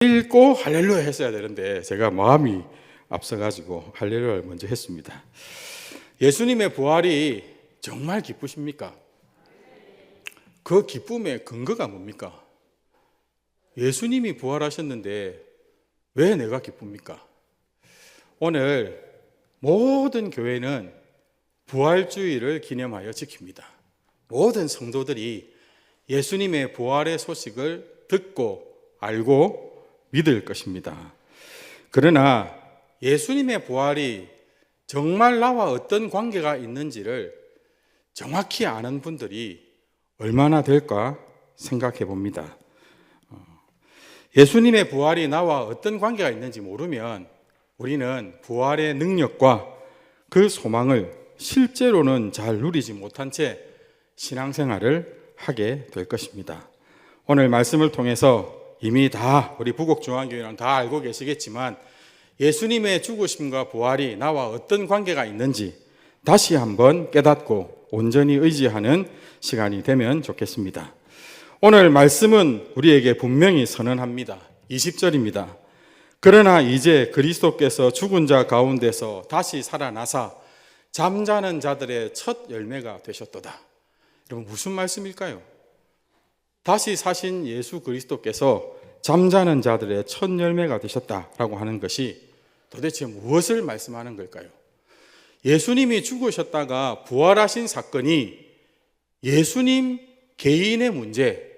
읽고 할렐루야 했어야 되는데 제가 마음이 앞서가지고 할렐루야를 먼저 했습니다. 예수님의 부활이 정말 기쁘십니까? 그 기쁨의 근거가 뭡니까? 예수님이 부활하셨는데 왜 내가 기쁩니까? 오늘 모든 교회는 부활주의를 기념하여 지킵니다. 모든 성도들이 예수님의 부활의 소식을 듣고 알고 믿을 것입니다. 그러나 예수님의 부활이 정말 나와 어떤 관계가 있는지를 정확히 아는 분들이 얼마나 될까 생각해 봅니다. 예수님의 부활이 나와 어떤 관계가 있는지 모르면 우리는 부활의 능력과 그 소망을 실제로는 잘 누리지 못한 채 신앙생활을 하게 될 것입니다. 오늘 말씀을 통해서 이미 다 우리 부곡중앙교회는 다 알고 계시겠지만 예수님의 죽으심과 부활이 나와 어떤 관계가 있는지 다시 한번 깨닫고 온전히 의지하는 시간이 되면 좋겠습니다. 오늘 말씀은 우리에게 분명히 선언합니다. 20절입니다. 그러나 이제 그리스도께서 죽은 자 가운데서 다시 살아나사 잠자는 자들의 첫 열매가 되셨도다. 여러분 무슨 말씀일까요? 다시 사신 예수 그리스도께서 잠자는 자들의 첫 열매가 되셨다라고 하는 것이 도대체 무엇을 말씀하는 걸까요? 예수님이 죽으셨다가 부활하신 사건이 예수님 개인의 문제,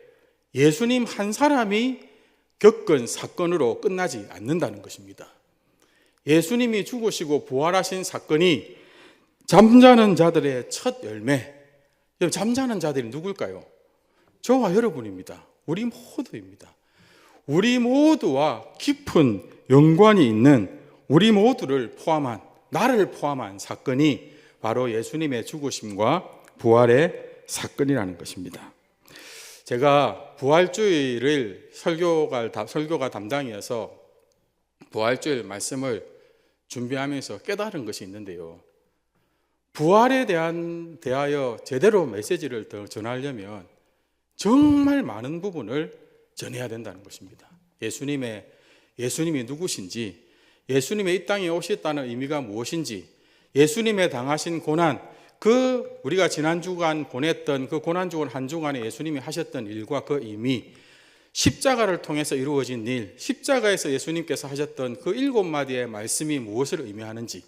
예수님 한 사람이 겪은 사건으로 끝나지 않는다는 것입니다. 예수님이 죽으시고 부활하신 사건이 잠자는 자들의 첫 열매, 잠자는 자들이 누굴까요? 저와 여러분입니다. 우리 모두입니다. 우리 모두와 깊은 연관이 있는 우리 모두를 포함한, 나를 포함한 사건이 바로 예수님의 죽으심과 부활의 사건이라는 것입니다. 제가 부활주의를 설교가 담당이어서 부활주일 말씀을 준비하면서 깨달은 것이 있는데요. 부활에 대하여 제대로 메시지를 더 전하려면 정말 많은 부분을 전해야 된다는 것입니다. 예수님이 누구신지, 예수님의 이 땅에 오셨다는 의미가 무엇인지, 예수님의 당하신 고난, 우리가 지난 주간 보냈던 그 고난 주간 한 주간에 예수님이 하셨던 일과 그 의미, 십자가를 통해서 이루어진 일, 십자가에서 예수님께서 하셨던 그 7마디의 말씀이 무엇을 의미하는지,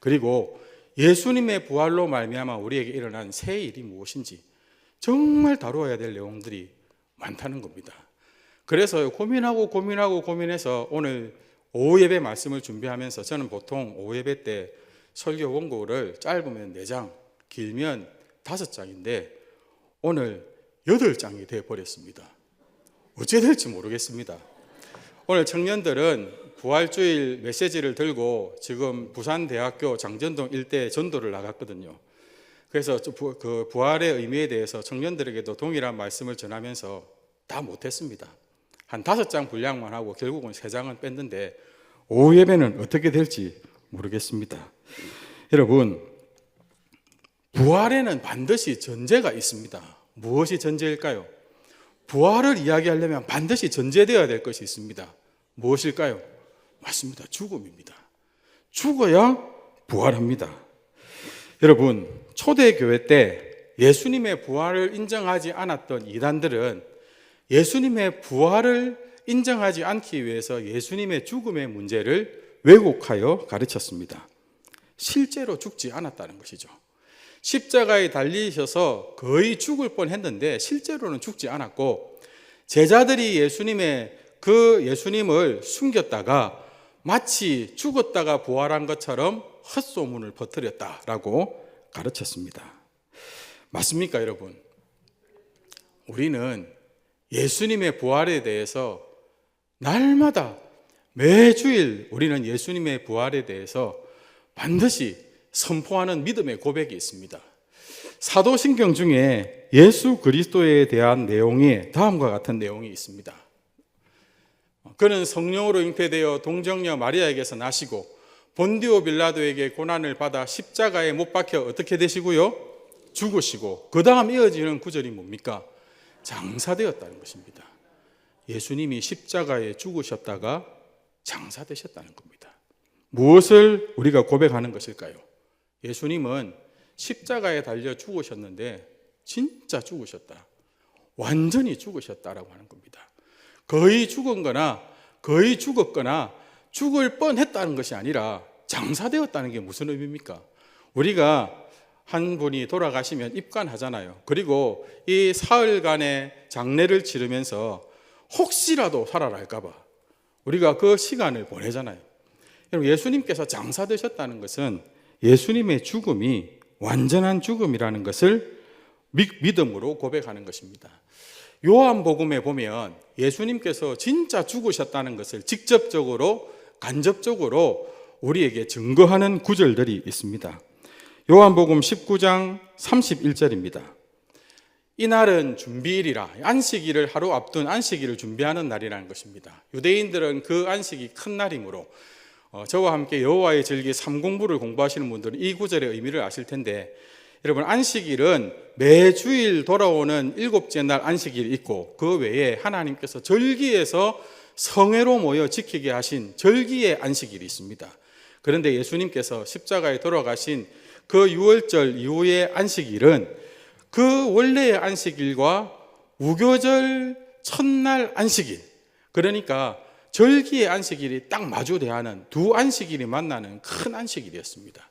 그리고 예수님의 부활로 말미암아 우리에게 일어난 새 일이 무엇인지 정말 다루어야 될 내용들이 많다는 겁니다. 그래서 고민해서 오늘 오후 예배 말씀을 준비하면서 저는 보통 오후 예배 때 설교 원고를 짧으면 4장, 길면 5장인데 오늘 8장이 되어버렸습니다. 어째 될지 모르겠습니다. 오늘 청년들은 부활주일 메시지를 들고 지금 부산대학교 장전동 일대에 전도를 나갔거든요. 그래서 그 부활의 의미에 대해서 청년들에게도 동일한 말씀을 전하면서 다 못했습니다. 한 5장 분량만 하고 결국은 3장은 뺐는데 오후 예배는 어떻게 될지 모르겠습니다. 여러분, 부활에는 반드시 전제가 있습니다. 무엇이 전제일까요? 부활을 이야기하려면 반드시 전제되어야 될 것이 있습니다. 무엇일까요? 맞습니다. 죽음입니다. 죽어야 부활합니다. 여러분, 초대교회 때 예수님의 부활을 인정하지 않았던 이단들은 예수님의 부활을 인정하지 않기 위해서 예수님의 죽음의 문제를 왜곡하여 가르쳤습니다. 실제로 죽지 않았다는 것이죠. 십자가에 달리셔서 거의 죽을 뻔했는데 실제로는 죽지 않았고 제자들이 예수님을 숨겼다가 마치 죽었다가 부활한 것처럼 헛소문을 퍼뜨렸다라고 가르쳤습니다. 맞습니까, 여러분? 우리는 예수님의 부활에 대해서 날마다 매주일 우리는 예수님의 부활에 대해서 반드시 선포하는 믿음의 고백이 있습니다. 사도신경 중에 예수 그리스도에 대한 내용이 다음과 같은 내용이 있습니다. 그는 성령으로 잉태되어 동정녀 마리아에게서 나시고 본디오 빌라도에게 고난을 받아 십자가에 못 박혀 어떻게 되시고요? 죽으시고 그 다음 이어지는 구절이 뭡니까? 장사되었다는 것입니다. 예수님이 십자가에 죽으셨다가 장사되셨다는 겁니다. 무엇을 우리가 고백하는 것일까요? 예수님은 십자가에 달려 죽으셨는데 진짜 죽으셨다. 완전히 죽으셨다라고 하는 겁니다. 거의 죽은 거나 거의 죽었거나 죽을 뻔했다는 것이 아니라 장사되었다는 게 무슨 의미입니까? 우리가 한 분이 돌아가시면 입관하잖아요. 그리고 이 사흘간의 장례를 치르면서 혹시라도 살아날까 봐 우리가 그 시간을 보내잖아요. 여러분, 예수님께서 장사되셨다는 것은 예수님의 죽음이 완전한 죽음이라는 것을 믿음으로 고백하는 것입니다. 요한복음에 보면 예수님께서 진짜 죽으셨다는 것을 직접적으로 간접적으로 우리에게 증거하는 구절들이 있습니다. 요한복음 19장 31절입니다. 이날은 준비일이라, 안식일을 하루 앞둔 안식일을 준비하는 날이라는 것입니다. 유대인들은 그 안식이 큰 날이므로 저와 함께 여호와의 절기 3공부를 공부하시는 분들은 이 구절의 의미를 아실 텐데, 여러분, 안식일은 매주일 돌아오는 7째 날 안식일이 있고 그 외에 하나님께서 절기에서 성회로 모여 지키게 하신 절기의 안식일이 있습니다. 그런데 예수님께서 십자가에 돌아가신 그 유월절 이후의 안식일은 그 원래의 안식일과 우교절 첫날 안식일, 그러니까 절기의 안식일이 딱 마주대하는 두 안식일이 만나는 큰 안식일이었습니다.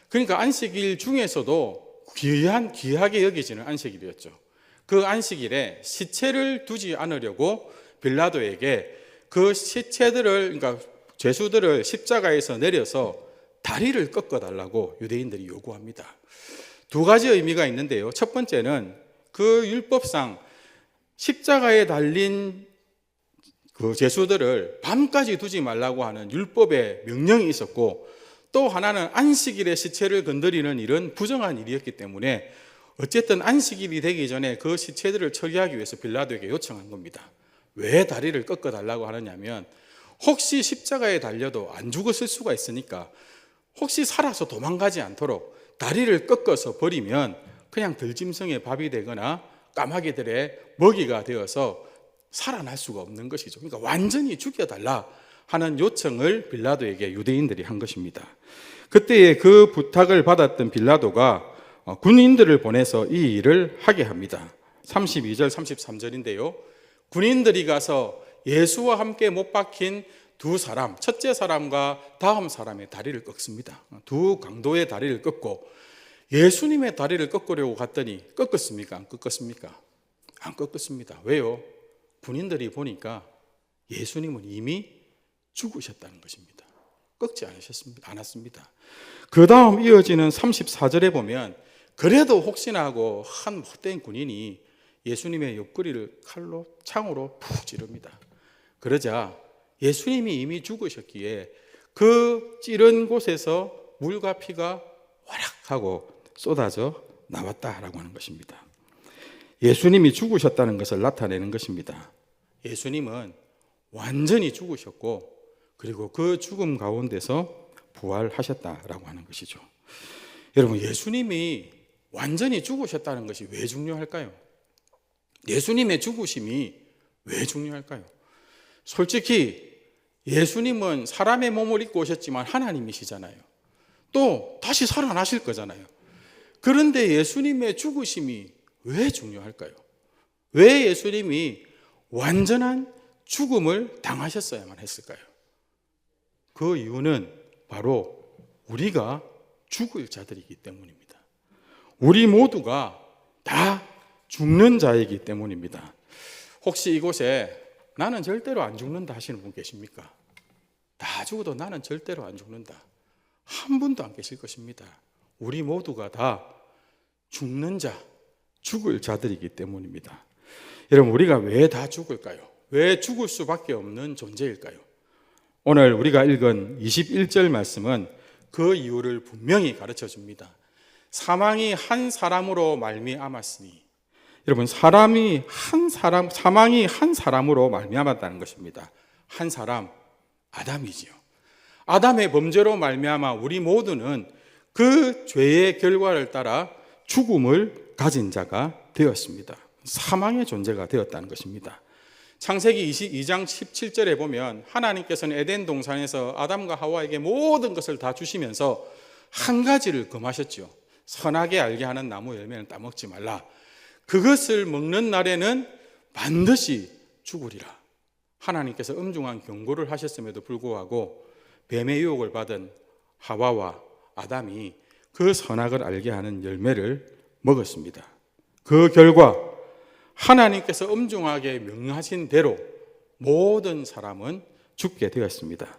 그러니까 안식일 중에서도 귀하게 여기지는 안식일이었죠. 그 안식일에 시체를 두지 않으려고 빌라도에게 그 시체들을, 그러니까 죄수들을 십자가에서 내려서 다리를 꺾어달라고 유대인들이 요구합니다. 두 가지 의미가 있는데요. 첫 번째는 그 율법상 십자가에 달린 그 죄수들을 밤까지 두지 말라고 하는 율법의 명령이 있었고, 또 하나는 안식일에 시체를 건드리는 일은 부정한 일이었기 때문에 어쨌든 안식일이 되기 전에 그 시체들을 처리하기 위해서 빌라도에게 요청한 겁니다. 왜 다리를 꺾어달라고 하느냐면, 혹시 십자가에 달려도 안 죽었을 수가 있으니까 혹시 살아서 도망가지 않도록 다리를 꺾어서 버리면 그냥 들짐승의 밥이 되거나 까마귀들의 먹이가 되어서 살아날 수가 없는 것이죠. 그러니까 완전히 죽여달라 하는 요청을 빌라도에게 유대인들이 한 것입니다. 그때에 그 부탁을 받았던 빌라도가 군인들을 보내서 이 일을 하게 합니다. 32절 33절인데요. 군인들이 가서 예수와 함께 못 박힌 두 사람, 첫째 사람과 다음 사람의 다리를 꺾습니다. 두 강도의 다리를 꺾고 예수님의 다리를 꺾으려고 갔더니 꺾었습니까? 안 꺾었습니까? 안 꺾었습니다. 왜요? 군인들이 보니까 예수님은 이미 죽으셨다는 것입니다. 꺾지 않았습니다. 그 다음 이어지는 34절에 보면 그래도 혹시나 하고 한 못된 군인이 예수님의 옆구리를 칼로, 창으로 푹 찌릅니다. 그러자 예수님이 이미 죽으셨기에 그 찌른 곳에서 물과 피가 와락하고 쏟아져 나왔다라고 하는 것입니다. 예수님이 죽으셨다는 것을 나타내는 것입니다. 예수님은 완전히 죽으셨고, 그리고 그 죽음 가운데서 부활하셨다라고 하는 것이죠. 여러분, 예수님이 완전히 죽으셨다는 것이 왜 중요할까요? 예수님의 죽으심이 왜 중요할까요? 솔직히 예수님은 사람의 몸을 입고 오셨지만 하나님이시잖아요. 또 다시 살아나실 거잖아요. 그런데 예수님의 죽으심이 왜 중요할까요? 왜 예수님이 완전한 죽음을 당하셨어야만 했을까요? 그 이유는 바로 우리가 죽을 자들이기 때문입니다. 우리 모두가 다 죽는 자이기 때문입니다. 혹시 이곳에 나는 절대로 안 죽는다 하시는 분 계십니까? 다 죽어도 나는 절대로 안 죽는다. 한 분도 안 계실 것입니다. 우리 모두가 다 죽는 자, 죽을 자들이기 때문입니다. 여러분, 우리가 왜 다 죽을까요? 왜 죽을 수밖에 없는 존재일까요? 오늘 우리가 읽은 21절 말씀은 그 이유를 분명히 가르쳐 줍니다. 사망이 한 사람으로 말미암았으니, 여러분, 사망이 한 사람으로 말미암았다는 것입니다. 한 사람, 아담이지요. 아담의 범죄로 말미암아 우리 모두는 그 죄의 결과를 따라 죽음을 가진 자가 되었습니다. 사망의 존재가 되었다는 것입니다. 창세기 22장 17절에 보면 하나님께서는 에덴 동산에서 아담과 하와에게 모든 것을 다 주시면서 한 가지를 금하셨죠. 선하게 알게 하는 나무 열매는 따먹지 말라. 그것을 먹는 날에는 반드시 죽으리라. 하나님께서 엄중한 경고를 하셨음에도 불구하고 뱀의 유혹을 받은 하와와 아담이 그 선악을 알게 하는 열매를 먹었습니다. 그 결과 하나님께서 엄중하게 명하신 대로 모든 사람은 죽게 되었습니다.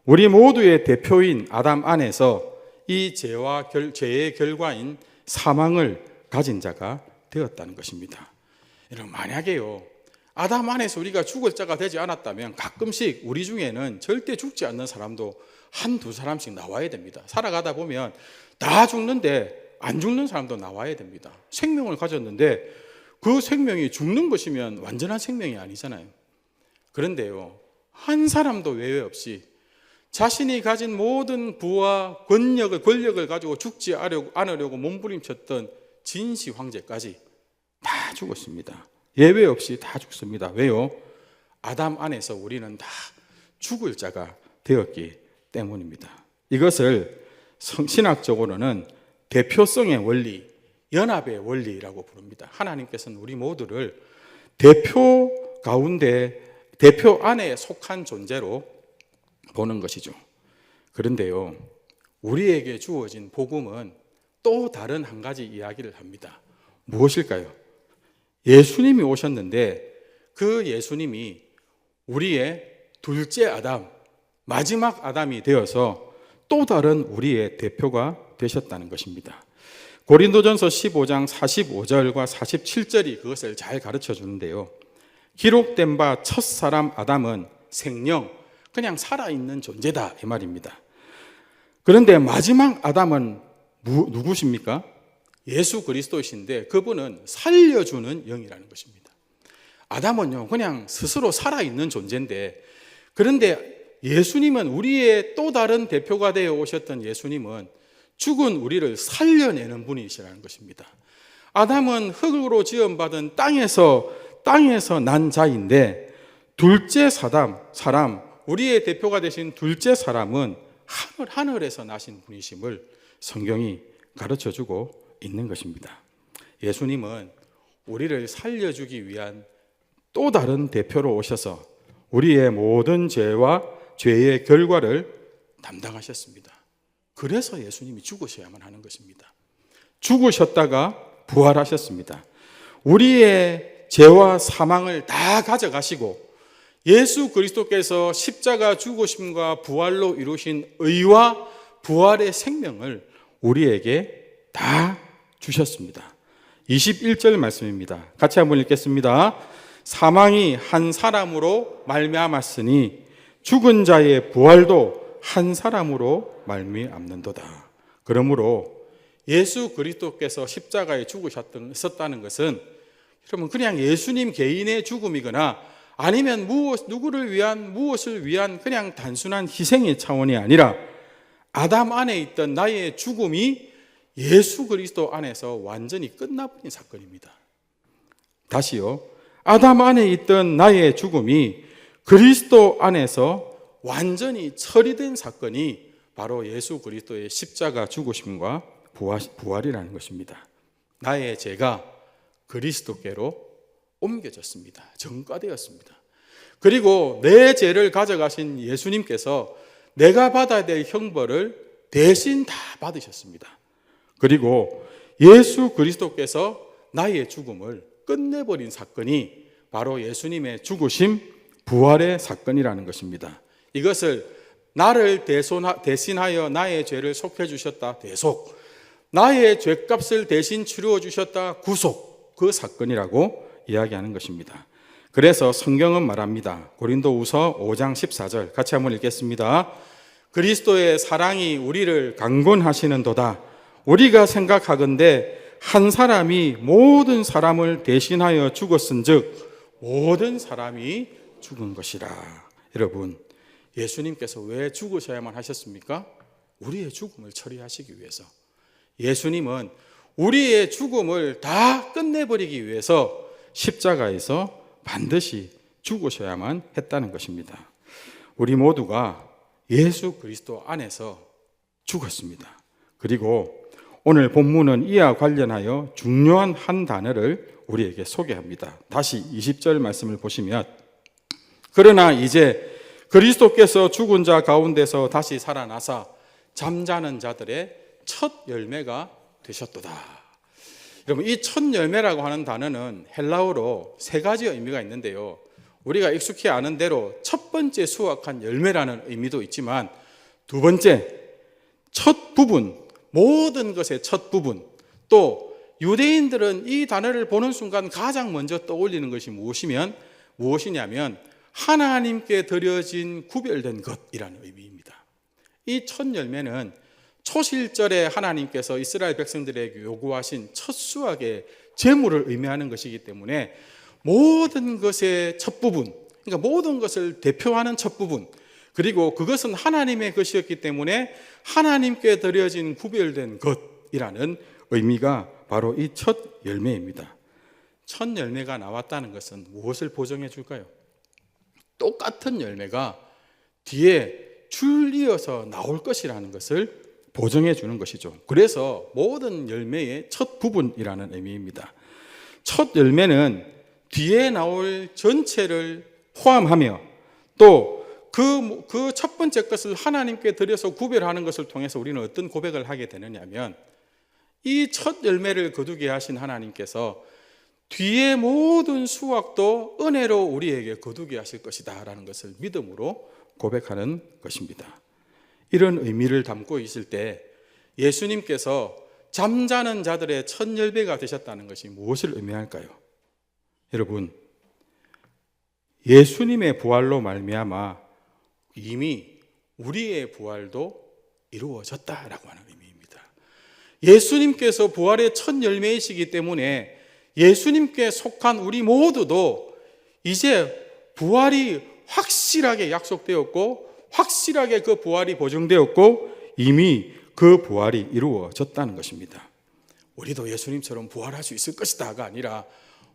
우리 모두의 대표인 아담 안에서 이 죄의 결과인 사망을 가진 자가 되었다는 것입니다. 여러분, 만약에요, 아담 안에서 우리가 죽을 자가 되지 않았다면 가끔씩 우리 중에는 절대 죽지 않는 사람도 한두 사람씩 나와야 됩니다. 살아가다 보면 다 죽는데 안 죽는 사람도 나와야 됩니다. 생명을 가졌는데 그 생명이 죽는 것이면 완전한 생명이 아니잖아요. 그런데요, 한 사람도 외회 없이 자신이 가진 모든 부와 권력을 가지고 죽지 않으려고 몸부림쳤던 진시 황제까지 다 죽었습니다. 예외 없이 다 죽습니다. 왜요? 아담 안에서 우리는 다 죽을 자가 되었기 때문입니다. 이것을 신학적으로는 대표성의 원리, 연합의 원리라고 부릅니다. 하나님께서는 우리 모두를 대표 안에 속한 존재로 보는 것이죠. 그런데요, 우리에게 주어진 복음은 또 다른 한 가지 이야기를 합니다. 무엇일까요? 예수님이 오셨는데 그 예수님이 우리의 둘째 아담, 마지막 아담이 되어서 또 다른 우리의 대표가 되셨다는 것입니다. 고린도전서 15장 45절과 47절이 그것을 잘 가르쳐 주는데요. 기록된 바 첫사람 아담은 생령, 그냥 살아있는 존재다, 이 말입니다. 그런데 마지막 아담은 누구십니까? 예수 그리스도이신데 그분은 살려주는 영이라는 것입니다. 아담은요, 그냥 스스로 살아있는 존재인데, 그런데 예수님은, 우리의 또 다른 대표가 되어 오셨던 예수님은 죽은 우리를 살려내는 분이시라는 것입니다. 아담은 흙으로 지음받은 땅에서 난 자인데, 둘째 사람, 우리의 대표가 되신 둘째 사람은 하늘에서 나신 분이심을 성경이 가르쳐주고 있는 것입니다. 예수님은 우리를 살려주기 위한 또 다른 대표로 오셔서 우리의 모든 죄의 결과를 담당하셨습니다. 그래서 예수님이 죽으셔야만 하는 것입니다. 죽으셨다가 부활하셨습니다. 우리의 죄와 사망을 다 가져가시고 예수 그리스도께서 십자가 죽으심과 부활로 이루신 의와 부활의 생명을 우리에게 다 주셨습니다. 21절 말씀입니다. 같이 한번 읽겠습니다. 사망이 한 사람으로 말미암았으니 죽은 자의 부활도 한 사람으로 말미암는도다. 그러므로 예수 그리스도께서 십자가에 죽으셨다는 것은 여러분, 그냥 예수님 개인의 죽음이거나 아니면 무엇을 위한 그냥 단순한 희생의 차원이 아니라 아담 안에 있던 나의 죽음이 예수 그리스도 안에서 완전히 끝나버린 사건입니다. 다시요, 아담 안에 있던 나의 죽음이 그리스도 안에서 완전히 처리된 사건이 바로 예수 그리스도의 십자가 죽으심과 부활이라는 것입니다. 나의 죄가 그리스도께로 옮겨졌습니다. 전가되었습니다. 그리고 내 죄를 가져가신 예수님께서 내가 받아야 될 형벌을 대신 다 받으셨습니다. 그리고 예수 그리스도께서 나의 죽음을 끝내버린 사건이 바로 예수님의 죽으심, 부활의 사건이라는 것입니다. 이것을 나를 대신하여 나의 죄를 속해 주셨다, 대속, 나의 죄값을 대신 치루어 주셨다, 구속, 그 사건이라고 이야기하는 것입니다. 그래서 성경은 말합니다. 고린도후서 5장 14절 같이 한번 읽겠습니다. 그리스도의 사랑이 우리를 강권하시는도다. 우리가 생각하건대 한 사람이 모든 사람을 대신하여 죽었은즉 모든 사람이 죽은 것이라. 여러분, 예수님께서 왜 죽으셔야만 하셨습니까? 우리의 죽음을 처리하시기 위해서. 예수님은 우리의 죽음을 다 끝내버리기 위해서 십자가에서 반드시 죽으셔야만 했다는 것입니다. 우리 모두가 예수 그리스도 안에서 죽었습니다. 그리고 오늘 본문은 이와 관련하여 중요한 한 단어를 우리에게 소개합니다. 다시 20절 말씀을 보시면, 그러나 이제 그리스도께서 죽은 자 가운데서 다시 살아나사 잠자는 자들의 첫 열매가 되셨도다. 여러분, 이 첫 열매라고 하는 단어는 헬라어로 세 가지 의미가 있는데요, 우리가 익숙히 아는 대로 첫 번째 수확한 열매라는 의미도 있지만, 두 번째 첫 부분, 모든 것의 첫 부분, 또 유대인들은 이 단어를 보는 순간 가장 먼저 떠올리는 것이 무엇이냐면 하나님께 드려진 구별된 것이라는 의미입니다. 이 첫 열매는 초실절에 하나님께서 이스라엘 백성들에게 요구하신 첫 수확의 제물을 의미하는 것이기 때문에 모든 것의 첫 부분, 그러니까 모든 것을 대표하는 첫 부분, 그리고 그것은 하나님의 것이었기 때문에 하나님께 드려진 구별된 것이라는 의미가 바로 이 첫 열매입니다. 첫 열매가 나왔다는 것은 무엇을 보정해 줄까요? 똑같은 열매가 뒤에 줄 이어서 나올 것이라는 것을 보정해 주는 것이죠. 그래서 모든 열매의 첫 부분이라는 의미입니다. 첫 열매는 뒤에 나올 전체를 포함하며 또 그 첫 번째 것을 하나님께 드려서 구별하는 것을 통해서 우리는 어떤 고백을 하게 되느냐면, 이 첫 열매를 거두게 하신 하나님께서 뒤에 모든 수확도 은혜로 우리에게 거두게 하실 것이다 라는 것을 믿음으로 고백하는 것입니다. 이런 의미를 담고 있을 때 예수님께서 잠자는 자들의 첫 열매가 되셨다는 것이 무엇을 의미할까요? 여러분, 예수님의 부활로 말미암아 이미 우리의 부활도 이루어졌다라고 하는 의미입니다. 예수님께서 부활의 첫 열매이시기 때문에 예수님께 속한 우리 모두도 이제 부활이 확실하게 약속되었고 확실하게 그 부활이 보증되었고 이미 그 부활이 이루어졌다는 것입니다. 우리도 예수님처럼 부활할 수 있을 것이다가 아니라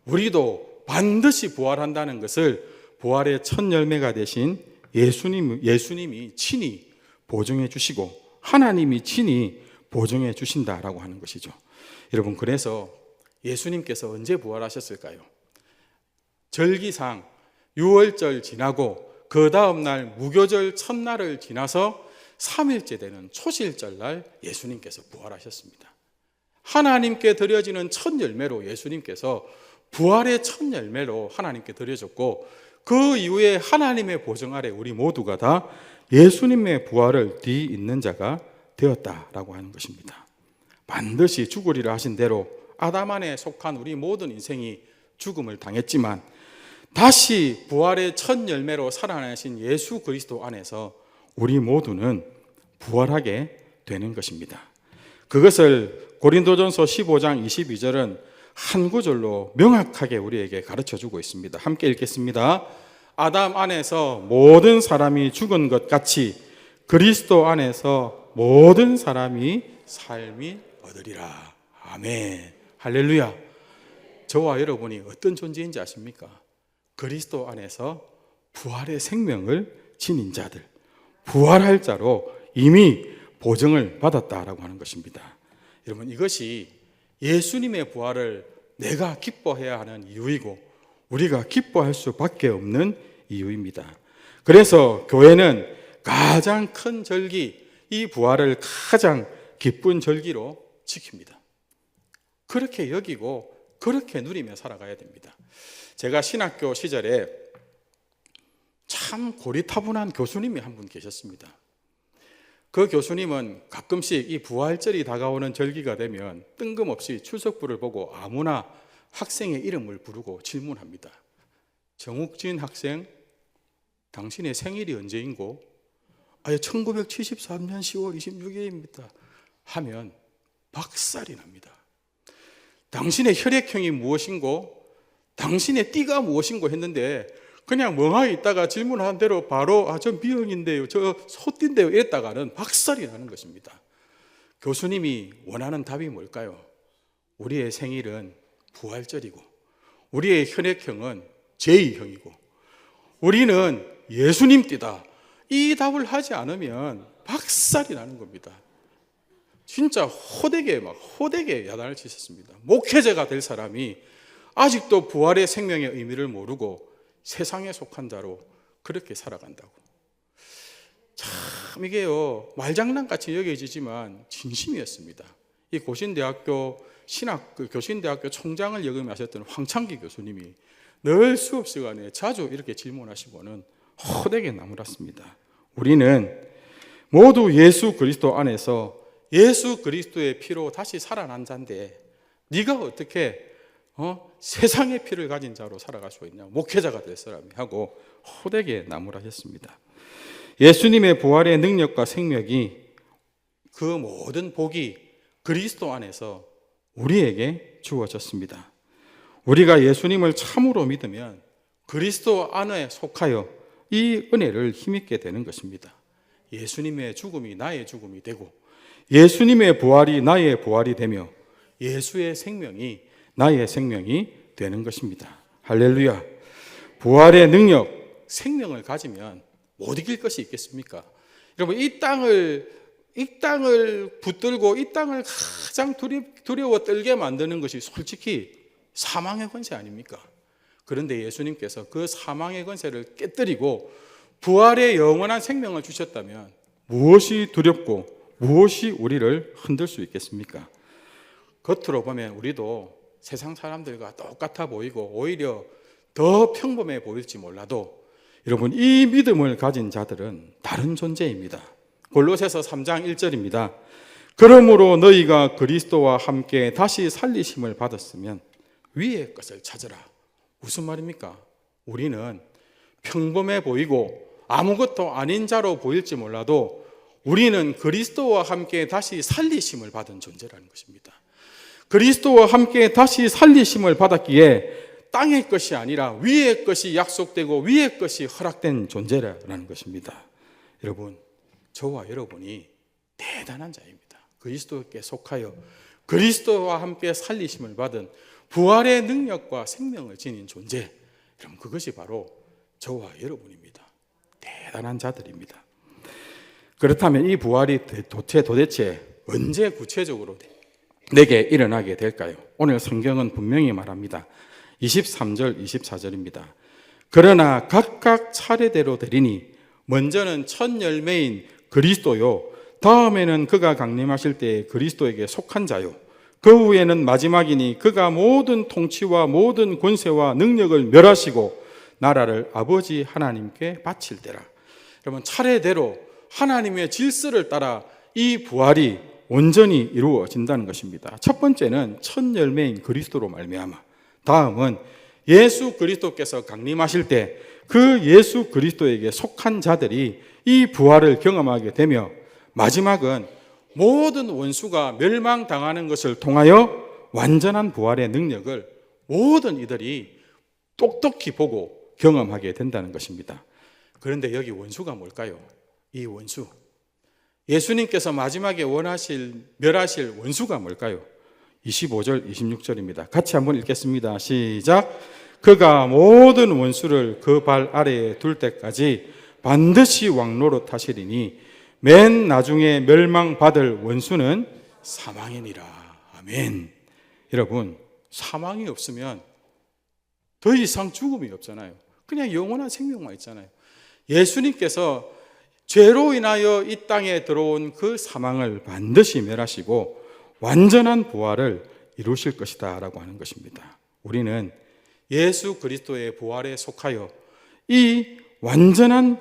우리도 반드시 부활한다는 것을 부활의 첫 열매가 되신 예수님이 친히 보증해 주시고 하나님이 친히 보증해 주신다라고 하는 것이죠. 여러분, 그래서 예수님께서 언제 부활하셨을까요? 절기상 유월절 지나고 그 다음 날 무교절 첫날을 지나서 3일째 되는 초실절 날 예수님께서 부활하셨습니다. 하나님께 드려지는 첫 열매로 예수님께서 부활의 첫 열매로 하나님께 드려졌고, 그 이후에 하나님의 보증 아래 우리 모두가 다 예수님의 부활을 뒤잇는 자가 되었다라고 하는 것입니다. 반드시 죽으리라 하신 대로 아담 안에 속한 우리 모든 인생이 죽음을 당했지만 다시 부활의 첫 열매로 살아나신 예수 그리스도 안에서 우리 모두는 부활하게 되는 것입니다. 그것을 고린도전서 15장 22절은 한 구절로 명확하게 우리에게 가르쳐주고 있습니다. 함께 읽겠습니다. 아담 안에서 모든 사람이 죽은 것 같이 그리스도 안에서 모든 사람이 삶이 얻으리라. 아멘. 할렐루야. 저와 여러분이 어떤 존재인지 아십니까? 그리스도 안에서 부활의 생명을 지닌 자들, 부활할 자로 이미 보증을 받았다라고 하는 것입니다. 여러분, 이것이 예수님의 부활을 내가 기뻐해야 하는 이유이고 우리가 기뻐할 수밖에 없는 이유입니다. 그래서 교회는 가장 큰 절기, 이 부활을 가장 기쁜 절기로 지킵니다. 그렇게 여기고 그렇게 누리며 살아가야 됩니다. 제가 신학교 시절에 참 고리타분한 교수님이 한 분 계셨습니다. 그 교수님은 가끔씩 이 부활절이 다가오는 절기가 되면 뜬금없이 출석부를 보고 아무나 학생의 이름을 부르고 질문합니다. 정욱진 학생, 당신의 생일이 언제인고? 1973년 10월 26일입니다. 하면 박살이 납니다. 당신의 혈액형이 무엇인고? 당신의 띠가 무엇인고 했는데 그냥 멍하게 있다가 질문한 대로 바로 저 B형인데요, 저 소띠인데요 이랬다가는 박살이 나는 것입니다. 교수님이 원하는 답이 뭘까요? 우리의 생일은 부활절이고 우리의 혈액형은 J형이고 우리는 예수님 띠다. 이 답을 하지 않으면 박살이 나는 겁니다. 진짜 호되게 야단을 치셨습니다. 목회자가 될 사람이 아직도 부활의 생명의 의미를 모르고 세상에 속한 자로 그렇게 살아간다고. 참 이게요, 말장난같이 여겨지지만 진심이었습니다. 이 고신대학교 교신대학교 총장을 역임하셨던 황창기 교수님이 늘 수업 시간에 자주 이렇게 질문하시고는 호되게 나무랐습니다. 우리는 모두 예수 그리스도 안에서 예수 그리스도의 피로 다시 살아난 자인데 네가 어떻게 세상의 피를 가진 자로 살아갈 수 있냐, 목회자가 될 사람이 하고 호되게 나무라셨습니다. 예수님의 부활의 능력과 생명이 그 모든 복이 그리스도 안에서 우리에게 주어졌습니다. 우리가 예수님을 참으로 믿으면 그리스도 안에 속하여 이 은혜를 힘입게 되는 것입니다. 예수님의 죽음이 나의 죽음이 되고 예수님의 부활이 나의 부활이 되며 예수의 생명이 나의 생명이 되는 것입니다. 할렐루야. 부활의 능력, 생명을 가지면 못 이길 것이 있겠습니까? 여러분, 이 땅을 붙들고 이 땅을 가장 두려워 떨게 만드는 것이 솔직히 사망의 권세 아닙니까? 그런데 예수님께서 그 사망의 권세를 깨뜨리고 부활의 영원한 생명을 주셨다면 무엇이 두렵고 무엇이 우리를 흔들 수 있겠습니까? 겉으로 보면 우리도 세상 사람들과 똑같아 보이고 오히려 더 평범해 보일지 몰라도 여러분, 이 믿음을 가진 자들은 다른 존재입니다. 골로새서 3장 1절입니다. 그러므로 너희가 그리스도와 함께 다시 살리심을 받았으면 위의 것을 찾으라. 무슨 말입니까? 우리는 평범해 보이고 아무것도 아닌 자로 보일지 몰라도 우리는 그리스도와 함께 다시 살리심을 받은 존재라는 것입니다. 그리스도와 함께 다시 살리심을 받았기에 땅의 것이 아니라 위의 것이 약속되고 위의 것이 허락된 존재라는 것입니다. 여러분, 저와 여러분이 대단한 자입니다. 그리스도께 속하여 그리스도와 함께 살리심을 받은 부활의 능력과 생명을 지닌 존재, 여러분, 그것이 바로 저와 여러분입니다. 대단한 자들입니다. 그렇다면 이 부활이 도대체 언제 구체적으로 내게 일어나게 될까요? 오늘 성경은 분명히 말합니다. 23절, 24절입니다. 그러나 각각 차례대로 되리니 먼저는 첫 열매인 그리스도요, 다음에는 그가 강림하실 때에 그리스도에게 속한 자요, 그 후에는 마지막이니 그가 모든 통치와 모든 권세와 능력을 멸하시고 나라를 아버지 하나님께 바칠 때라. 여러분, 차례대로 하나님의 질서를 따라 이 부활이 온전히 이루어진다는 것입니다. 첫 번째는 첫 열매인 그리스도로 말미암아, 다음은 예수 그리스도께서 강림하실 때 그 예수 그리스도에게 속한 자들이 이 부활을 경험하게 되며, 마지막은 모든 원수가 멸망당하는 것을 통하여 완전한 부활의 능력을 모든 이들이 똑똑히 보고 경험하게 된다는 것입니다. 그런데 여기 원수가 뭘까요? 이 원수, 예수님께서 마지막에 멸하실 원수가 뭘까요? 25절, 26절입니다. 같이 한번 읽겠습니다. 시작. 그가 모든 원수를 그 발 아래에 둘 때까지 반드시 왕노릇 하시리니 맨 나중에 멸망받을 원수는 사망이니라. 아멘. 여러분, 사망이 없으면 더 이상 죽음이 없잖아요. 그냥 영원한 생명만 있잖아요. 예수님께서 죄로 인하여 이 땅에 들어온 그 사망을 반드시 멸하시고 완전한 부활을 이루실 것이다 라고 하는 것입니다. 우리는 예수 그리스도의 부활에 속하여 이 완전한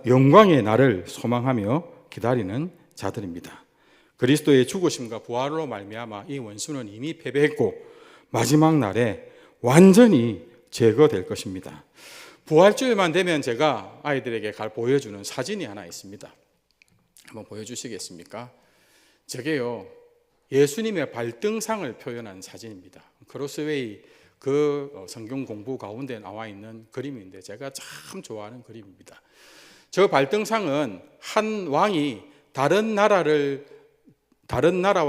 영광의 날을 소망하며 기다리는 자들입니다. 그리스도의 죽으심과 부활로 말미암아 이 원수는 이미 패배했고 마지막 날에 완전히 제거될 것입니다. 부활주일만 되면 제가 아이들에게 보여주는 사진이 하나 있습니다. 한번 보여주시겠습니까? 저게요, 예수님의 발등상을 표현한 사진입니다. 크로스웨이 그 성경 공부 가운데 나와 있는 그림인데 제가 참 좋아하는 그림입니다. 저 발등상은 한 왕이 다른 나라와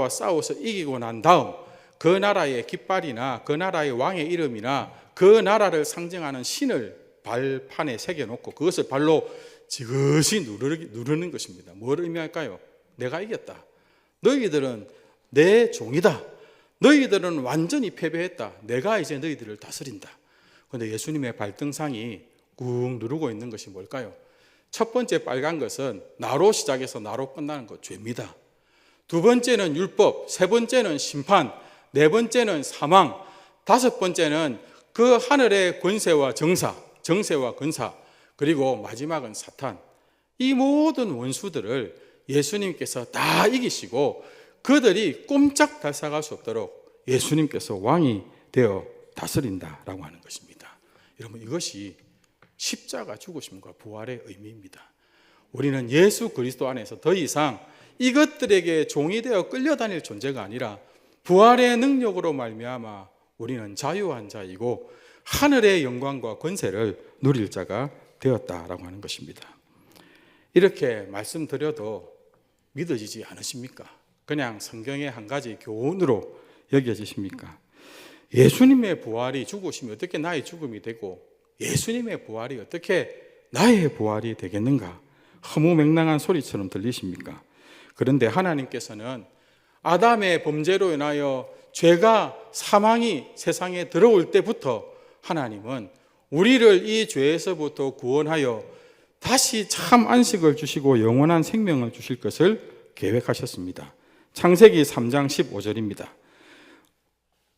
싸워서 이기고 난 다음 그 나라의 깃발이나 그 나라의 왕의 이름이나 그 나라를 상징하는 신을 발판에 새겨놓고 그것을 발로 지그시 누르는 것입니다. 뭘 의미할까요? 내가 이겼다. 너희들은 내 종이다. 너희들은 완전히 패배했다. 내가 이제 너희들을 다스린다. 그런데 예수님의 발등상이 꾹 누르고 있는 것이 뭘까요? 첫 번째 빨간 것은 나로 시작해서 나로 끝나는 것, 죄입니다. 두 번째는 율법, 세 번째는 심판, 네 번째는 사망, 다섯 번째는 그 하늘의 권세와 정세와 권사, 그리고 마지막은 사탄. 이 모든 원수들을 예수님께서 다 이기시고 그들이 꼼짝 달싹할 수 없도록 예수님께서 왕이 되어 다스린다라고 하는 것입니다. 여러분, 이것이 십자가 죽으심과 부활의 의미입니다. 우리는 예수 그리스도 안에서 더 이상 이것들에게 종이 되어 끌려다닐 존재가 아니라 부활의 능력으로 말미암아 우리는 자유한 자이고 하늘의 영광과 권세를 누릴 자가 되었다라고 하는 것입니다. 이렇게 말씀드려도 믿어지지 않으십니까? 그냥 성경의 한 가지 교훈으로 여겨지십니까? 예수님의 부활이 죽으심이 어떻게 나의 죽음이 되고 예수님의 부활이 어떻게 나의 부활이 되겠는가? 허무맹랑한 소리처럼 들리십니까? 그런데 하나님께서는 아담의 범죄로 인하여 죄가 사망이 세상에 들어올 때부터 하나님은 우리를 이 죄에서부터 구원하여 다시 참 안식을 주시고 영원한 생명을 주실 것을 계획하셨습니다. 창세기 3장 15절입니다.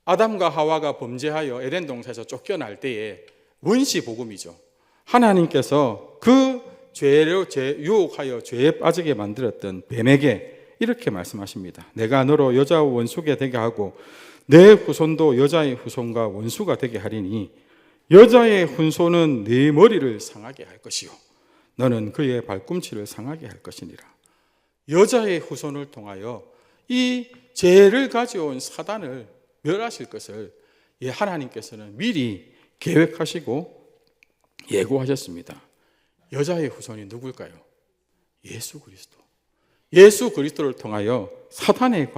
아담과 하와가 범죄하여 에덴 동산에서 쫓겨날 때에 원시 복음이죠. 하나님께서 그 죄로 유혹하여 죄에 빠지게 만들었던 뱀에게 이렇게 말씀하십니다. 내가 너로 여자와 원수가 되게 하고 내 후손도 여자의 후손과 원수가 되게 하리니 여자의 후손은 네 머리를 상하게 할 것이요 너는 그의 발꿈치를 상하게 할 것이니라. 여자의 후손을 통하여 이 죄를 가져온 사단을 멸하실 것을 하나님께서는 미리 계획하시고 예고하셨습니다. 여자의 후손이 누굴까요? 예수 그리스도. 예수 그리스도를 통하여 사탄의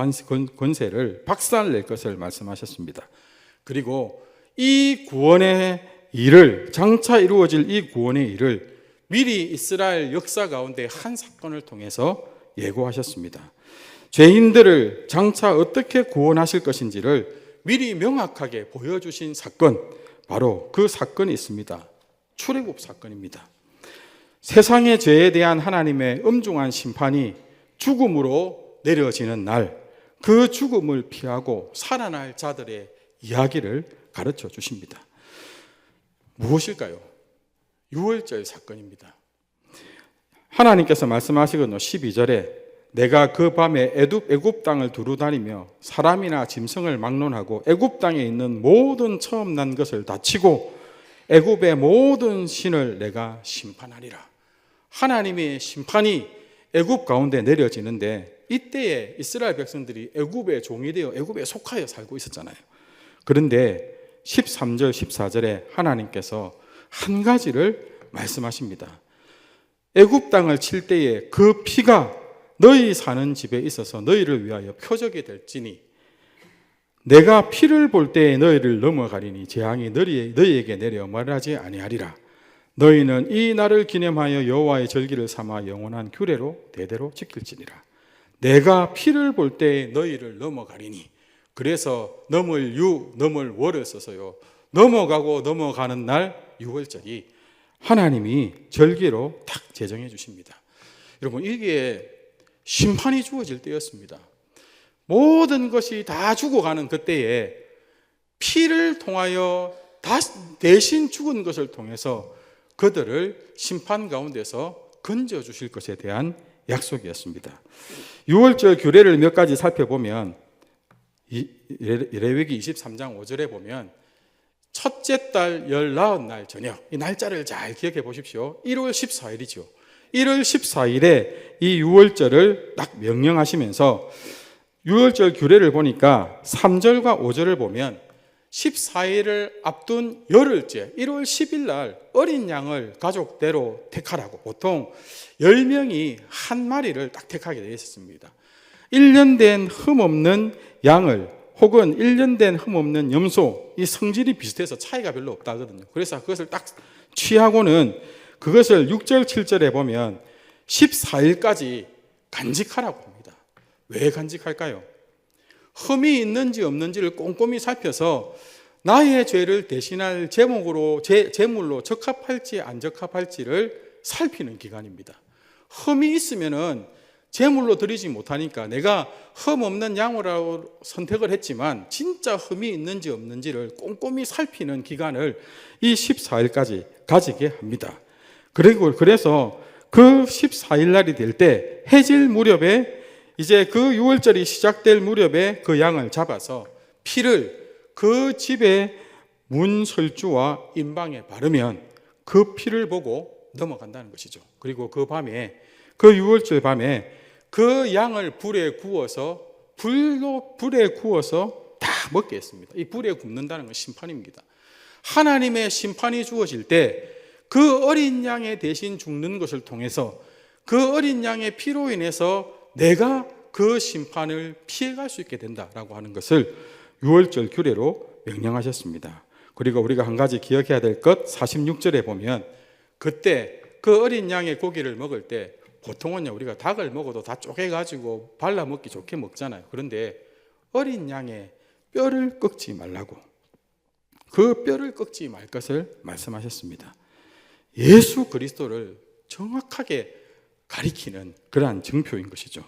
권세를 박살낼 것을 말씀하셨습니다. 그리고 이 구원의 일을, 장차 이루어질 이 구원의 일을 미리 이스라엘 역사 가운데 한 사건을 통해서 예고하셨습니다. 죄인들을 장차 어떻게 구원하실 것인지를 미리 명확하게 보여주신 사건, 바로 그 사건이 있습니다. 출애굽 사건입니다. 세상의 죄에 대한 하나님의 엄중한 심판이 죽음으로 내려지는 날, 그 죽음을 피하고 살아날 자들의 이야기를 가르쳐 주십니다. 무엇일까요? 유월절 사건입니다. 하나님께서 말씀하시거든요. 12절에 내가 그 밤에 애굽 땅을 두루 다니며 사람이나 짐승을 막론하고 애굽 땅에 있는 모든 처음 난 것을 다 치고 애굽의 모든 신을 내가 심판하리라. 하나님의 심판이 애굽 가운데 내려지는데 이때에 이스라엘 백성들이 애굽의 종이 되어 애굽에 속하여 살고 있었잖아요. 그런데 13절 14절에 하나님께서 한 가지를 말씀하십니다. 애굽 땅을 칠 때에 그 피가 너희 사는 집에 있어서 너희를 위하여 표적이 될지니 내가 피를 볼 때에 너희를 넘어가리니 재앙이 너희에게 내려 말하지 아니하리라. 너희는 이 날을 기념하여 여호와의 절기를 삼아 영원한 규례로 대대로 지킬지니라. 내가 피를 볼 때에 너희를 넘어가리니. 그래서 넘을 월을 써서요, 넘어가고 넘어가는 날 유월절이 하나님이 절기로 딱 제정해 주십니다. 여러분, 이게 심판이 주어질 때였습니다. 모든 것이 다 죽어가는 그때에 피를 통하여 대신 죽은 것을 통해서 그들을 심판 가운데서 건져주실 것에 대한 약속이었습니다. 유월절 규례를 몇 가지 살펴보면 레위기 23장 5절에 보면 첫째 달 19날 저녁, 이 날짜를 잘 기억해 보십시오. 1월 14일이죠. 1월 14일에 이 유월절을 딱 명령하시면서 유월절 규례를 보니까 3절과 5절을 보면 14일을 앞둔 열흘째 1월 10일 날 어린 양을 가족대로 택하라고, 보통 10명이 한 마리를 딱 택하게 되어 있었습니다. 1년 된 흠없는 양을 혹은 1년 된 흠없는 염소, 이 성질이 비슷해서 차이가 별로 없다거든요. 그래서 그것을 딱 취하고는 그것을 6절, 7절에 보면 14일까지 간직하라고 합니다. 왜 간직할까요? 흠이 있는지 없는지를 꼼꼼히 살펴서 나의 죄를 대신할 제물로 적합할지 안 적합할지를 살피는 기간입니다. 흠이 있으면은 제물로 드리지 못하니까 내가 흠 없는 양으로 선택을 했지만 진짜 흠이 있는지 없는지를 꼼꼼히 살피는 기간을 이 14일까지 가지게 합니다. 그래서 그 14일 날이 될 때 해질 무렵에 이제 그 유월절이 시작될 무렵에 그 양을 잡아서 피를 그 집의 문 설주와 임방에 바르면 그 피를 보고 넘어간다는 것이죠. 그리고 그 밤에, 그 유월절 밤에 그 양을 불에 구워서 다 먹게 했습니다. 이 불에 굽는다는 건 심판입니다. 하나님의 심판이 주어질 때 그 어린 양의 대신 죽는 것을 통해서 그 어린 양의 피로 인해서 내가 그 심판을 피해갈 수 있게 된다라고 하는 것을 유월절 규례로 명령하셨습니다. 그리고 우리가 한 가지 기억해야 될 것, 46절에 보면 그때 그 어린 양의 고기를 먹을 때 보통은요, 우리가 닭을 먹어도 다 쪼개가지고 발라 먹기 좋게 먹잖아요. 그런데 어린 양의 뼈를 꺾지 말라고, 그 뼈를 꺾지 말 것을 말씀하셨습니다. 예수 그리스도를 정확하게 가리키는 그러한 증표인 것이죠.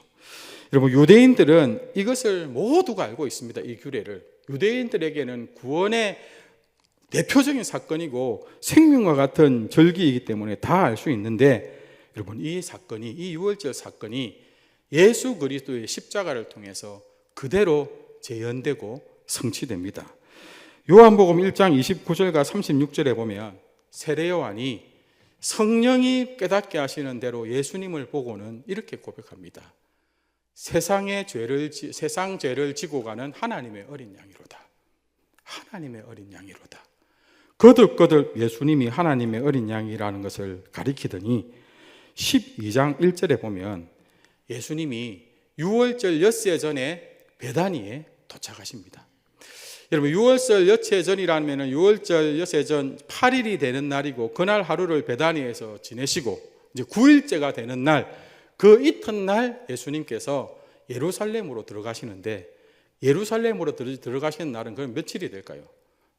여러분, 유대인들은 이것을 모두가 알고 있습니다. 이 규례를. 유대인들에게는 구원의 대표적인 사건이고 생명과 같은 절기이기 때문에 다 알 수 있는데, 여러분, 이 사건이, 이 유월절 사건이 예수 그리스도의 십자가를 통해서 그대로 재현되고 성취됩니다. 요한복음 1장 29절과 36절에 보면 세례 요한이 성령이 깨닫게 하시는 대로 예수님을 보고는 이렇게 고백합니다. 세상 죄를 지고 가는 하나님의 어린 양이로다. 하나님의 어린 양이로다. 거듭거듭 예수님이 하나님의 어린 양이라는 것을 가리키더니 12장 1절에 보면 예수님이 유월절 엿새 전에 베다니에 도착하십니다. 여러분, 유월절 엿새 전이라면 유월절 엿새 전 8일이 되는 날이고 그날 하루를 베다니에서 지내시고 이제 9일째가 되는 날, 그 이튿날 예수님께서 예루살렘으로 들어가시는데, 예루살렘으로 들어가시는 날은 그럼 며칠이 될까요?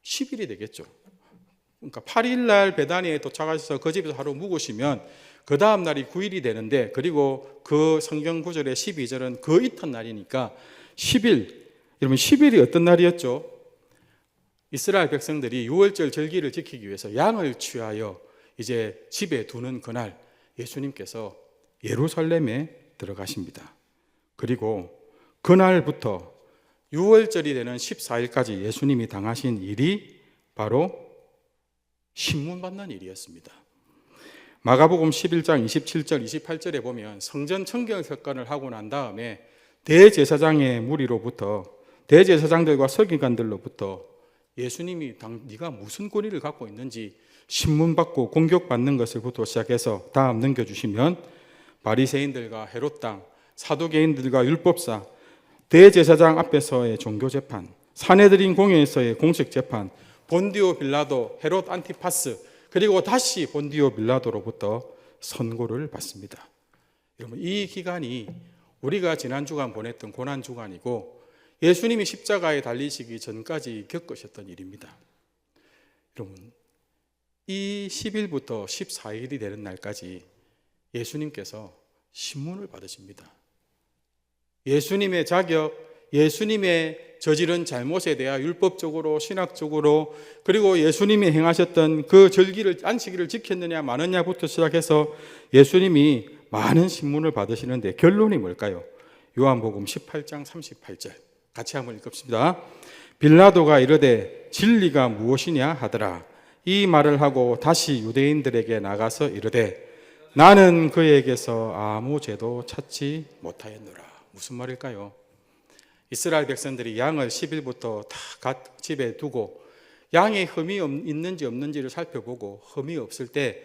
10일이 되겠죠. 그러니까 8일 날 베다니에 도착하셔서 그 집에서 하루 묵으시면 그 다음 날이 9일이 되는데, 그리고 그 성경 구절의 12절은 그 이튿날이니까 10일. 여러분, 10일이 어떤 날이었죠? 이스라엘 백성들이 유월절 절기를 지키기 위해서 양을 취하여 이제 집에 두는 그날 예수님께서 예루살렘에 들어가십니다. 그리고 그날부터 유월절이 되는 14일까지 예수님이 당하신 일이 바로 신문받는 일이었습니다. 마가복음 11장 27절 28절에 보면 성전 청결 사건을 하고 난 다음에 대제사장의 무리로부터, 대제사장들과 서기관들로부터 예수님이 네가 무슨 권위를 갖고 있는지 신문받고 공격받는 것을부터 시작해서 다음 넘겨주시면 바리새인들과 헤롯당, 사두개인들과 율법사, 대제사장 앞에서의 종교재판, 산헤드린 공회에서의 공식재판, 본디오 빌라도, 헤롯 안티파스, 그리고 다시 본디오 빌라도로부터 선고를 받습니다. 여러분, 이 기간이 우리가 지난 주간 보냈던 고난 주간이고 예수님이 십자가에 달리시기 전까지 겪으셨던 일입니다. 여러분, 이 10일부터 14일이 되는 날까지 예수님께서 신문을 받으십니다. 예수님의 자격, 예수님의 저지른 잘못에 대하여 율법적으로, 신학적으로, 그리고 예수님이 행하셨던 그 절기를, 안식일을 지켰느냐 마느냐부터 시작해서 예수님이 많은 신문을 받으시는데 결론이 뭘까요? 요한복음 18장 38절 같이 한번 읽읍시다. 빌라도가 이르되 진리가 무엇이냐 하더라. 이 말을 하고 다시 유대인들에게 나가서 이르되 나는 그에게서 아무 죄도 찾지 못하였노라. 무슨 말일까요? 이스라엘 백성들이 양을 10일부터 다 각 집에 두고 양에 흠이 있는지 없는지를 살펴보고 흠이 없을 때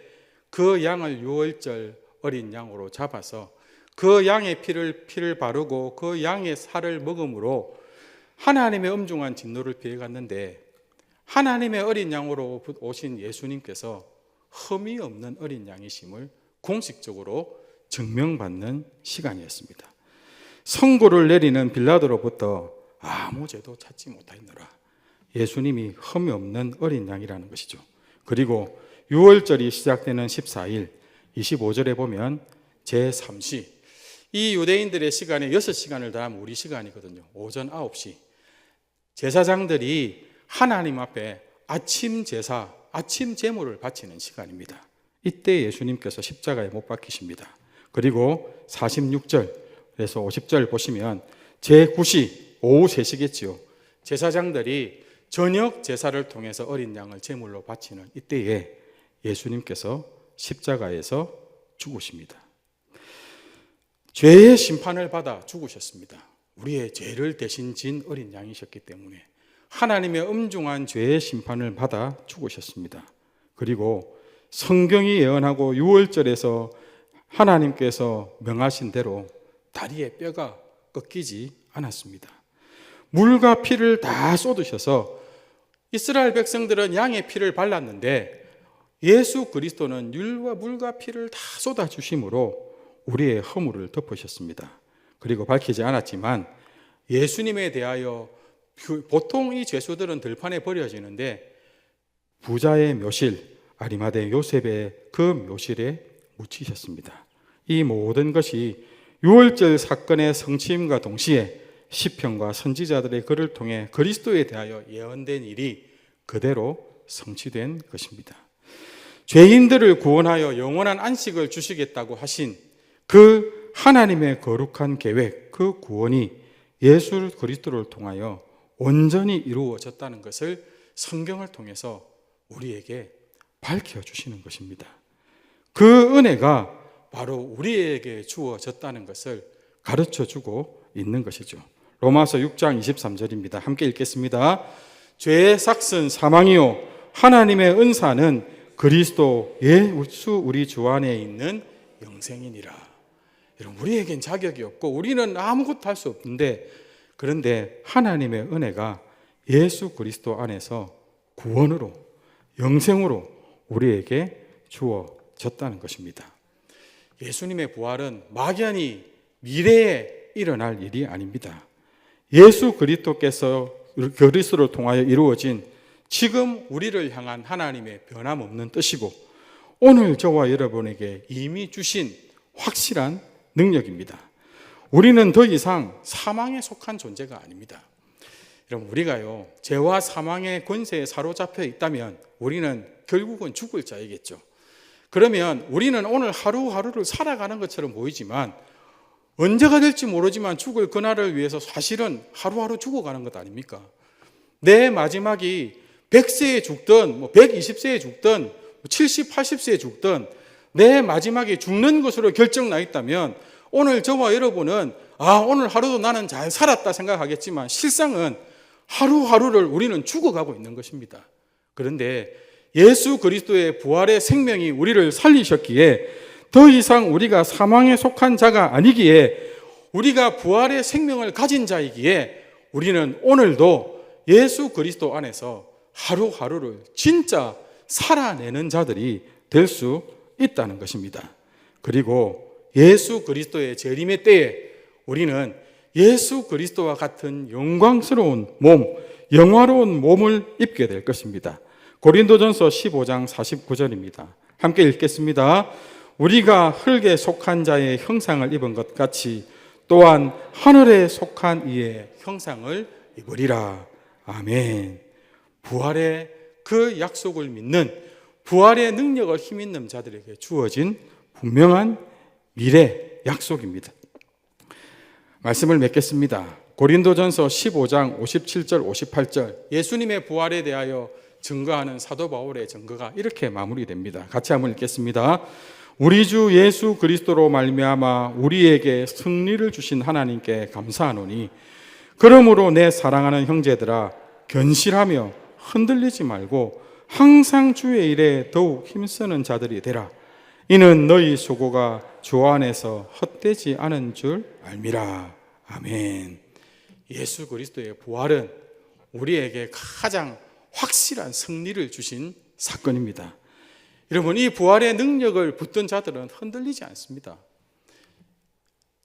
그 양을 유월절 어린 양으로 잡아서 그 양의 피를 바르고 그 양의 살을 먹음으로 하나님의 엄중한 진노를 피해갔는데 하나님의 어린 양으로 오신 예수님께서 흠이 없는 어린 양이심을 공식적으로 증명받는 시간이었습니다. 선고를 내리는 빌라도로부터 아무 죄도 찾지 못하였노라. 예수님이 흠이 없는 어린 양이라는 것이죠. 그리고 유월절이 시작되는 14일 25절에 보면 제3시, 이 유대인들의 시간에 6시간을 더하면 우리 시간이거든요. 오전 9시 제사장들이 하나님 앞에 아침 제사, 아침 제물을 바치는 시간입니다. 이때 예수님께서 십자가에 못 박히십니다. 그리고 46절에서 50절 보시면 제9시, 오후 3시겠지요. 제사장들이 저녁 제사를 통해서 어린 양을 제물로 바치는 이때에 예수님께서 십자가에서 죽으십니다. 죄의 심판을 받아 죽으셨습니다. 우리의 죄를 대신 진 어린 양이셨기 때문에 하나님의 엄중한 죄의 심판을 받아 죽으셨습니다. 그리고 성경이 예언하고 유월절에서 하나님께서 명하신 대로 다리에 뼈가 꺾이지 않았습니다. 물과 피를 다 쏟으셔서 이스라엘 백성들은 양의 피를 발랐는데 예수 그리스도는 율과 물과 피를 다 쏟아주심으로 우리의 허물을 덮으셨습니다. 그리고 밝히지 않았지만 예수님에 대하여 보통 이 죄수들은 들판에 버려지는데 부자의 묘실, 아리마대 요셉의 그 묘실에 묻히셨습니다. 이 모든 것이 유월절 사건의 성취임과 동시에 시편과 선지자들의 글을 통해 그리스도에 대하여 예언된 일이 그대로 성취된 것입니다. 죄인들을 구원하여 영원한 안식을 주시겠다고 하신 그 하나님의 거룩한 계획, 그 구원이 예수 그리스도를 통하여 온전히 이루어졌다는 것을 성경을 통해서 우리에게 밝혀주시는 것입니다. 그 은혜가 바로 우리에게 주어졌다는 것을 가르쳐주고 있는 것이죠. 로마서 6장 23절입니다. 함께 읽겠습니다. 죄의 삭은 사망이요 하나님의 은사는 그리스도 예수 우리 주 안에 있는 영생이니라. 여러분, 우리에겐 자격이 없고 우리는 아무것도 할 수 없는데, 그런데 하나님의 은혜가 예수 그리스도 안에서 구원으로, 영생으로 우리에게 주어졌다는 것입니다. 예수님의 부활은 막연히 미래에 일어날 일이 아닙니다. 예수 그리스도를 통하여 이루어진 지금 우리를 향한 하나님의 변함없는 뜻이고 오늘 저와 여러분에게 이미 주신 확실한 능력입니다. 우리는 더 이상 사망에 속한 존재가 아닙니다. 여러분, 우리가요 죄와 사망의 권세에 사로잡혀 있다면 우리는 결국은 죽을 자이겠죠. 그러면 우리는 오늘 하루하루를 살아가는 것처럼 보이지만 언제가 될지 모르지만 죽을 그날을 위해서 사실은 하루하루 죽어가는 것 아닙니까? 내 마지막이 100세에 죽든 120세에 죽든 70, 80세에 죽든 내 마지막에 죽는 것으로 결정나 있다면 오늘 저와 여러분은 오늘 하루도 나는 잘 살았다 생각하겠지만 실상은 하루하루를 우리는 죽어가고 있는 것입니다. 그런데 예수 그리스도의 부활의 생명이 우리를 살리셨기에 더 이상 우리가 사망에 속한 자가 아니기에 우리가 부활의 생명을 가진 자이기에 우리는 오늘도 예수 그리스도 안에서 하루하루를 진짜 살아내는 자들이 될 수 있다는 것입니다. 그리고 예수 그리스도의 재림의 때에 우리는 예수 그리스도와 같은 영광스러운 몸, 영화로운 몸을 입게 될 것입니다. 고린도전서 15장 49절입니다. 함께 읽겠습니다. 우리가 흙에 속한 자의 형상을 입은 것 같이 또한 하늘에 속한 이의 형상을 입으리라. 아멘. 부활의 그 약속을 믿는 부활의 능력을 힘있는 자들에게 주어진 분명한 미래 약속입니다. 말씀을 맺겠습니다. 고린도전서 15장 57절 58절 예수님의 부활에 대하여 증거하는 사도 바울의 증거가 이렇게 마무리됩니다. 같이 한번 읽겠습니다. 우리 주 예수 그리스도로 말미암아 우리에게 승리를 주신 하나님께 감사하노니 그러므로 내 사랑하는 형제들아 견실하며 흔들리지 말고 항상 주의 일에 더욱 힘쓰는 자들이 되라. 이는 너희 수고가 주 안에서 헛되지 않은 줄 알미라. 아멘. 예수 그리스도의 부활은 우리에게 가장 확실한 승리를 주신 사건입니다. 여러분, 이 부활의 능력을 붙든 자들은 흔들리지 않습니다.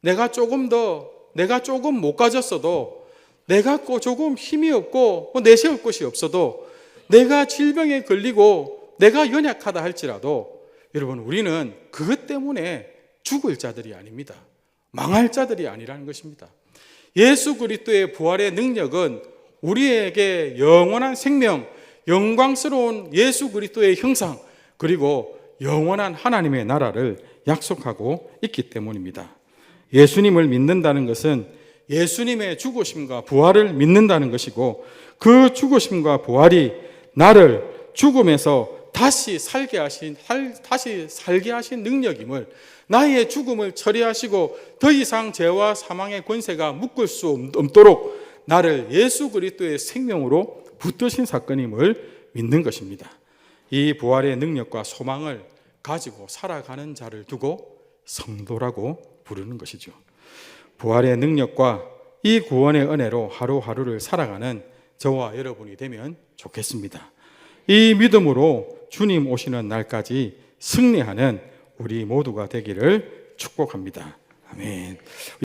내가 조금 못 가졌어도, 내가 조금 힘이 없고 내세울 것이 없어도, 내가 질병에 걸리고 내가 연약하다 할지라도, 여러분, 우리는 그것 때문에 죽을 자들이 아닙니다. 망할 자들이 아니라는 것입니다. 예수 그리스도의 부활의 능력은 우리에게 영원한 생명, 영광스러운 예수 그리스도의 형상, 그리고 영원한 하나님의 나라를 약속하고 있기 때문입니다. 예수님을 믿는다는 것은 예수님의 죽으심과 부활을 믿는다는 것이고, 그 죽으심과 부활이 나를 죽음에서 다시 살게 하신 능력임을, 나의 죽음을 처리하시고 더 이상 죄와 사망의 권세가 묶을 수 없도록 나를 예수 그리스도의 생명으로 붙드신 사건임을 믿는 것입니다. 이 부활의 능력과 소망을 가지고 살아가는 자를 두고 성도라고 부르는 것이죠. 부활의 능력과 이 구원의 은혜로 하루하루를 살아가는 저와 여러분이 되면 좋겠습니다. 이 믿음으로 주님 오시는 날까지 승리하는 우리 모두가 되기를 축복합니다. 아멘.